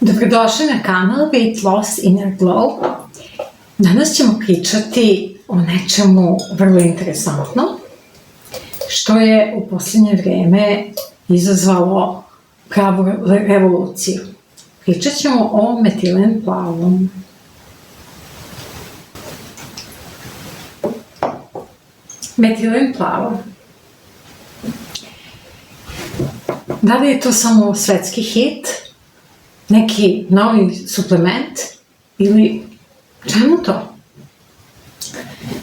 Dobrodošli na kanal Weight Loss Inner Glow. Danas ćemo pričati o nečemu vrlo interesantnom, što je u posljednje vrijeme izazvalo pravu revoluciju. Pričat ćemo o metilen plavom. Metilen plavo. Da li je to samo svetski hit? Neki novi suplement ili čemu to?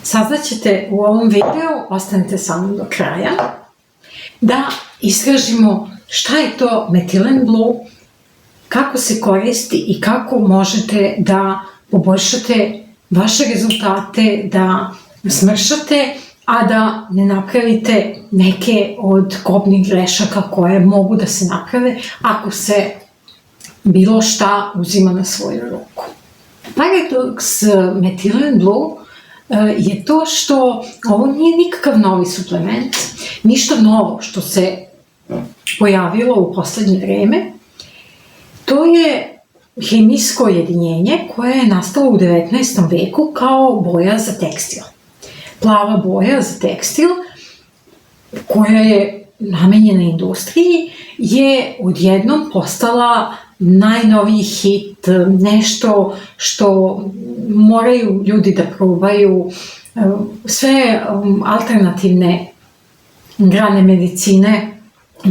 Saznaćete u ovom videu, ostanite sa mnom do kraja, da istražimo šta je to metilen blue, kako se koristi i kako možete da poboljšate vaše rezultate, da smršate, a da ne napravite neke od kobnih grešaka koje mogu da se naprave ako se bilo šta uzima na svoju ruku. Paradoks metilen blue je to što ovo nije nikakav novi suplement, ništa novo što se pojavilo u poslednje vreme. To je hemijsko jedinjenje koje je nastalo u 19. veku kao boja za tekstil. Plava boja za tekstil koja je namenjena industriji je odjednom postala najnoviji hit, nešto što moraju ljudi da probaju. Sve alternativne grane medicine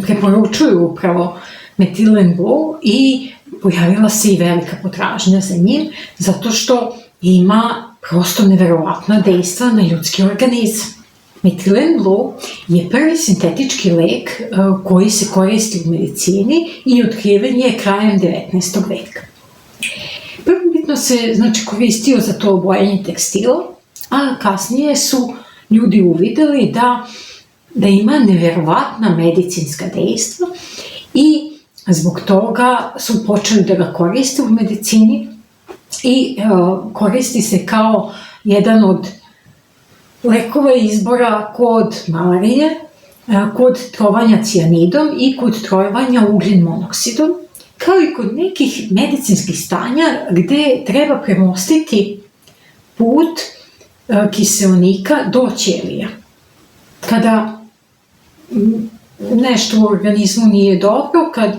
preporučuju upravo metilen blue i pojavila se i velika potražnja za njim, zato što ima prosto neverovatna dejstva na ljudski organizam. Metilen blue je prvi sintetički lek koji se koristi u medicini i otkriven je krajem 19. veka. Prvobitno se koristio za to bojanje tekstila, a kasnije su ljudi uvideli da ima neverovatna medicinska dejstva i zbog toga su počeli da ga koriste u medicini i koristi se kao jedan od lekova izbora kod malarije, kod trovanja cijanidom i kod trovanja ugljen monoksidom, kao i kod nekih medicinskih stanja gde treba premostiti put kiseonika do ćelija. Kada nešto u organizmu nije dobro, kad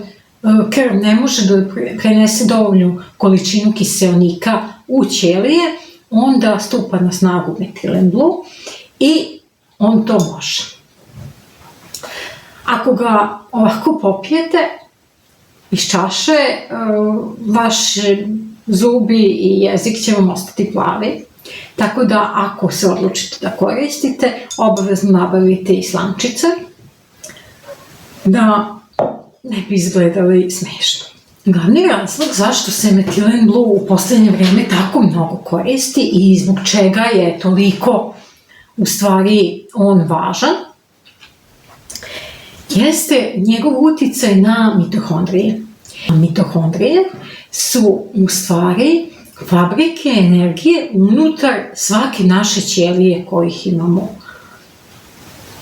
krv ne može da prenese dovoljnu količinu kiseonika u ćelije, onda stupa na snagu metilen blue i on to može. Ako ga ovako popijete iz čaše, vaši zubi i jezik će vam ostati plavi, tako da ako se odlučite da koristite, obavezno nabavite i slamčice, da ne bi izgledali smešno. Glavni razlog zašto se metilen blue u poslednje vreme tako mnogo koristi i zbog čega je toliko u stvari on važan, jeste njegov uticaj na mitohondrije. Mitohondrije su u stvari fabrike energije unutar svake naše ćelije kojih imamo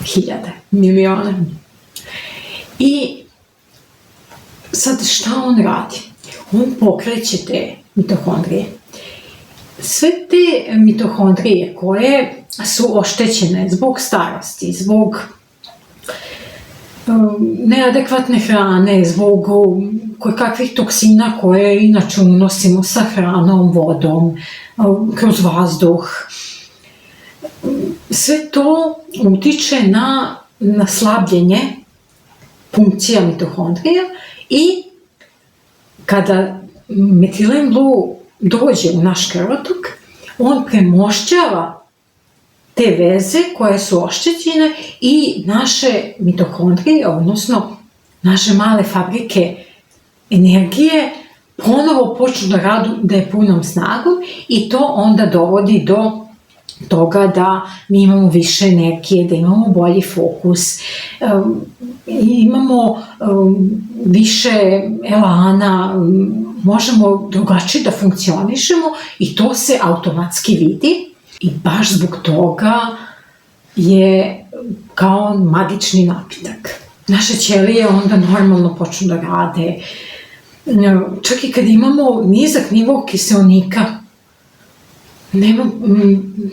hiljade, milione. I sad šta on radi? On pokreće te mitohondrije. Sve te mitohondrije koje su oštećene zbog starosti, zbog neadekvatne hrane, zbog kakvih toksina koje inače unosimo sa hranom, vodom, kroz vazduh, sve to utiče na slabljenje funkcija mitohondrija i kada metilen blue dođe u naš krvotok, on premošćava te veze koje su oštećene i naše mitohondrije, odnosno naše male fabrike energije, ponovo počnu da rade punom snagom i to onda dovodi do toga da mi imamo više energije, da imamo bolji fokus, imamo više elana, možemo drugačije da funkcionišemo i to se automatski vidi i baš zbog toga je kao magični napitak. Naše ćelije onda normalno počnu da rade, čak i kad imamo nizak nivo kiseonika,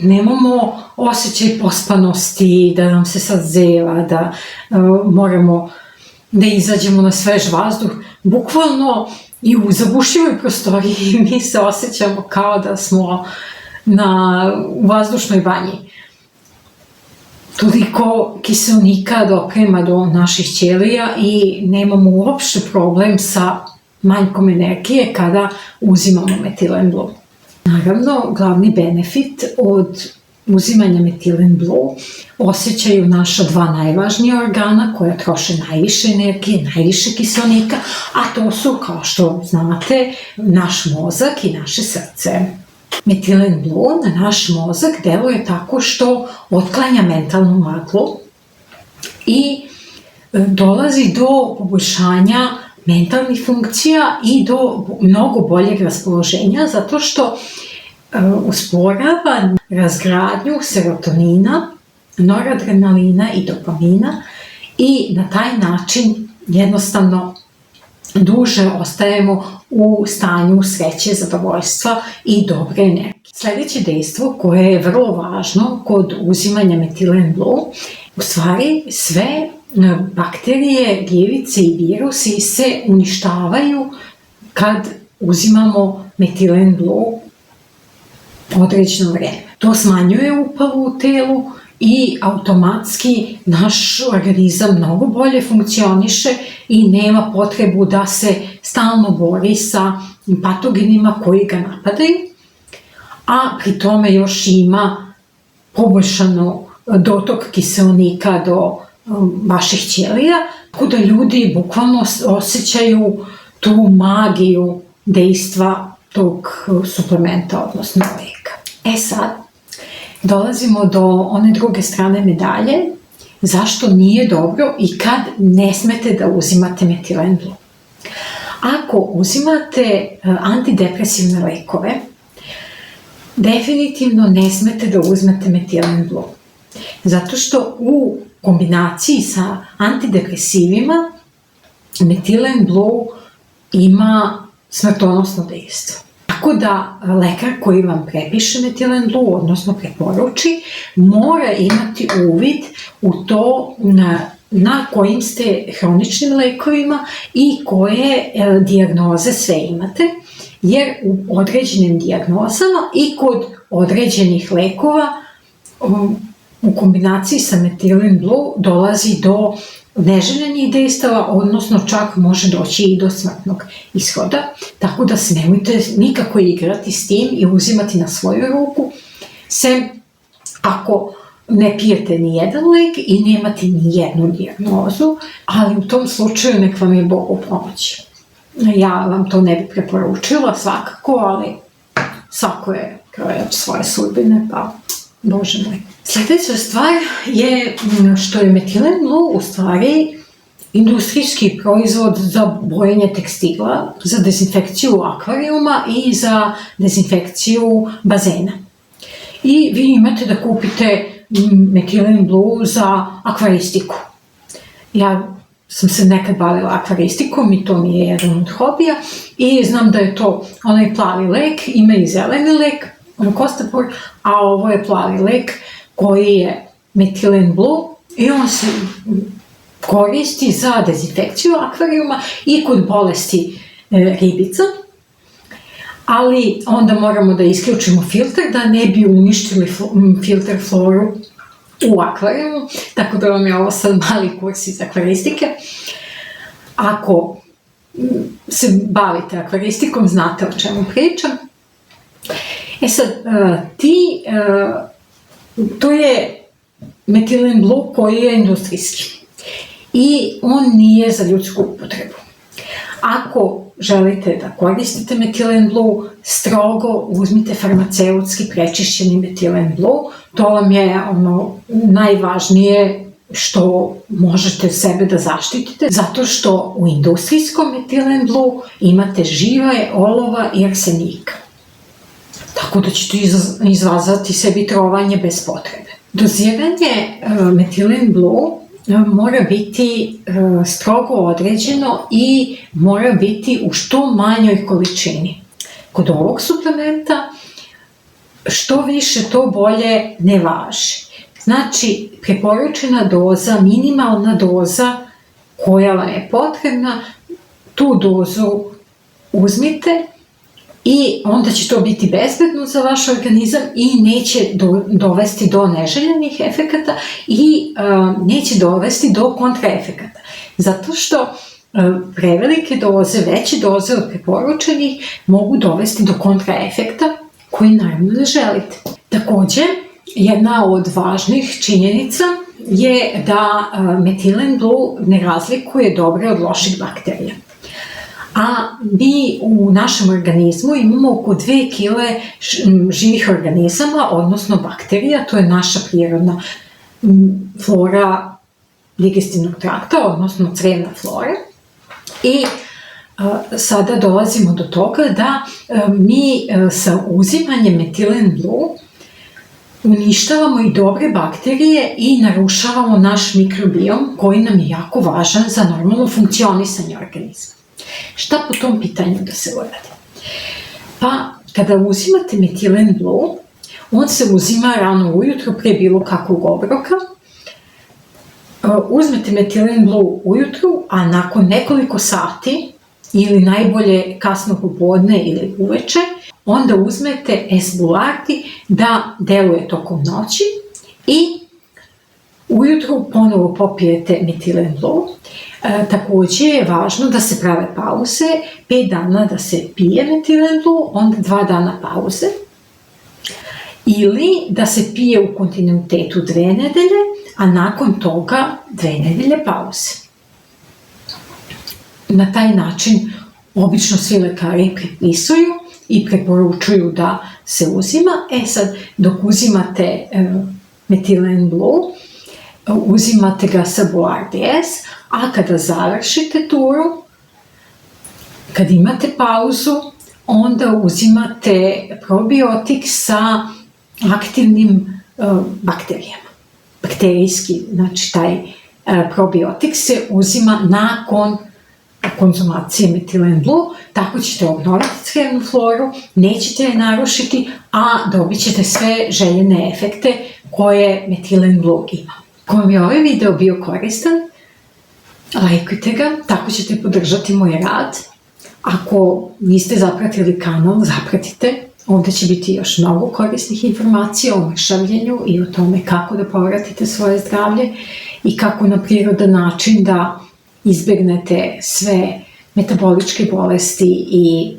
nemamo osjećaj pospanosti, da nam se sad zeva, da moramo da izađemo na svež vazduh. Bukvalno i u zabušljivoj prostoriji mi se osjećamo kao da smo u vazdušnoj banji. Toliko kiseonika doprema do naših ćelija i nemamo uopšte problem sa manjkom energije kada uzimamo Methylene Blue. Naravno, glavni benefit od uzimanja Methylene Blue osjećaju naša dva najvažnija organa koja troše najviše energije, najviše kiseonika, a to su, kao što znate, naš mozak i naše srce. Methylene Blue na naš mozak deluje tako što otklanja mentalnu maglu i dolazi do poboljšanja mentalnih funkcija i do mnogo boljeg raspoloženja, zato što usporava razgradnju serotonina, noradrenalina i dopamina i na taj način jednostavno duže ostajemo u stanju sreće, zadovoljstva i dobre energije. Sljedeće dejstvo koje je vrlo važno kod uzimanja Methylene Blue, u stvari sve bakterije, gljivice i virusi se uništavaju kad uzimamo Methylene Blue određeno vreme. To smanjuje upalu u telu i automatski naš organizam mnogo bolje funkcioniše i nema potrebu da se stalno bori sa patogenima koji ga napadaju, a pri tome još ima poboljšano dotok kiseonika do vaših ćelija, tako da ljudi bukvalno osjećaju tu magiju dejstva tog suplementa, odnosno leka. Sad, dolazimo do one druge strane medalje, zašto nije dobro i kad ne smete da uzimate Methylene Blue. Ako uzimate antidepresivne lekove, definitivno ne smete da uzmete Methylene Blue, zato što u kombinaciji sa antidepresivima Methylene Blue ima smrtonosno dejstvo. Tako da lekar koji vam prepiše Methylene Blue, odnosno preporuči, mora imati uvid u to na kojim ste hroničnim lekovima i koje dijagnoze sve imate, jer u određenim dijagnozama i kod određenih lekova u kombinaciji sa Methylene Blue dolazi do neželjenih dejstava, odnosno čak može doći i do smrtnog ishoda, tako da se nemojte nikako igrati s tim i uzimati na svoju ruku, sem ako ne pijete ni jedan lek i nemate ni jednu dijagnozu, ali u tom slučaju nek vam je Bog u pomoći. Ja vam to ne bi preporučila svakako, ali svako je krojač svoje sudbine, pa Bože moj. Sljedeća stvar je što je Methylene Blue u stvari industrijski proizvod za bojenje tekstila, za dezinfekciju akvarijuma i za dezinfekciju bazena. I vi imate da kupite Methylene Blue za akvaristiku. Ja sam se nekad bavila akvaristikom i to mi je jedan od hobija i znam da je to onaj plavi lek, ima i zeleni lek, Kostapur, a ovo je plavi lek koji je Methylene Blue i on se koristi za dezinfekciju akvarijuma i kod bolesti ribica, ali onda moramo da isključimo filter da ne bi uništili filter floru u akvarijumu, tako da vam je ovo sad mali kurs iz akvaristike. Ako se bavite akvaristikom, znate o čemu pričam. Sad, to je Methylene Blue koji je industrijski i on nije za ljudsku upotrebu. Ako želite da koristite Methylene Blue, strogo uzmite farmaceutski prečišćeni Methylene Blue, to vam je najvažnije što možete sebe da zaštitite, zato što u industrijskom Methylene Blue imate žive, olova i arsenika. Tako da ćete izazvati sebi trovanje bez potrebe. Doziranje Methylene Blue mora biti strogo određeno i mora biti u što manjoj količini. Kod ovog suplementa što više to bolje ne važi. Znači, preporučena doza, minimalna doza koja vam je potrebna, tu dozu uzmite i onda će to biti bezbedno za vaš organizam i neće dovesti do neželjenih efekata i neće dovesti do kontraefekata. Zato što prevelike doze, veće doze od preporučenih mogu dovesti do kontraefekta koji naravno ne želite. Takođe, jedna od važnih činjenica je da Methylene Blue ne razlikuje dobre od loših bakterija. A mi u našem organizmu imamo oko 2 kile živih organizama, odnosno bakterija, to je naša prirodna flora digestivnog trakta, odnosno crevna flora. I sada dolazimo do toga da mi sa uzimanjem Methylene Blue uništavamo i dobre bakterije i narušavamo naš mikrobiom koji nam je jako važan za normalno funkcionisanje organizma. Šta po tom pitanju da se uradi? Pa, kada uzimate Methylene Blue, on se uzima rano ujutro pre bilo kakvog obroka. Uzmete Methylene Blue ujutru, a nakon nekoliko sati, ili najbolje kasno popodne ili uveče, onda uzmete S-Boularti da deluje tokom noći i ujutru ponovo popijete Methylene Blue. Takođe je važno da se prave pauze, 5 dana da se pije Methylene Blue, onda 2 dana pauze, ili da se pije u kontinuitetu 2 nedelje, a nakon toga 2 nedelje pauze. Na taj način obično svi lekari prepisuju i preporučuju da se uzima. Sad, dok uzimate Methylene Blue, uzimate ga sa Boularti S, a kada završite turu, kad imate pauzu, onda uzimate probiotik sa aktivnim bakterijama. Bakterijski, znači taj probiotik se uzima nakon konzumacije Methylene Blue, tako ćete obnoviti crevnu floru, nećete je narušiti, a dobit ćete sve željene efekte koje Methylene Blue ima. Ako vam je ovaj video bio koristan, lajkujte ga, tako ćete podržati moj rad. Ako niste zapratili kanal, zapratite. Ovde će biti još mnogo korisnih informacija o mršavljenju i o tome kako da povratite svoje zdravlje i kako na prirodan način da izbegnete sve metaboličke bolesti i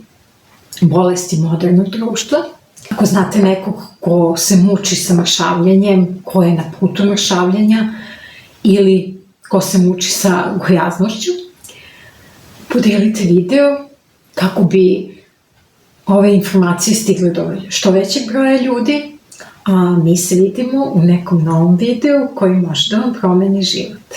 bolesti modernog društva. Ako znate nekog ko se muči sa mršavljenjem, ko je na putu mršavljenja ili ko se muči sa gojaznošću, podelite video kako bi ove informacije stigle do što većeg broja ljudi, a mi se vidimo u nekom novom videu koji može da vam promeni život.